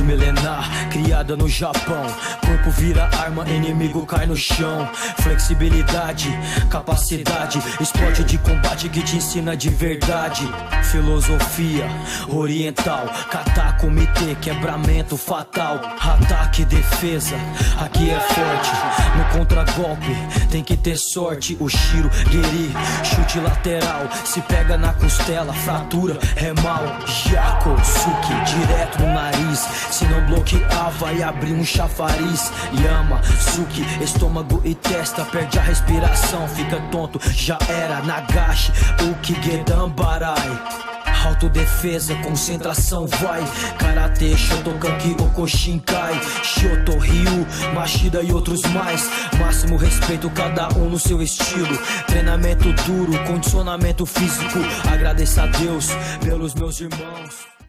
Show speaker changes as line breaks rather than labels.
arte milenar, criada no Japão. Corpo vira arma, inimigo cai no chão. Flexibilidade, capacidade, esporte de combate que te ensina de verdade. Filosofia oriental, kata, comitê, quebramento fatal. Ataque, defesa, aqui é forte. No contragolpe tem que ter sorte. O Shiro, Geri, chute lateral, se pega na costela, fratura é mal. Jaco, Suki, direto no nariz, se não bloquear vai abrir um chafariz. Yama, Suki, estômago e testa, perde a respiração, fica tonto, já era. Nagashi, Uki, Gedan, Barai. Autodefesa, concentração vai. Karate, Shotokan, Kyoko, Shinkai, Shoto, Ryu, Machida e outros mais. Máximo respeito, cada um no seu estilo. Treinamento duro, condicionamento físico. Agradeço a Deus pelos meus irmãos.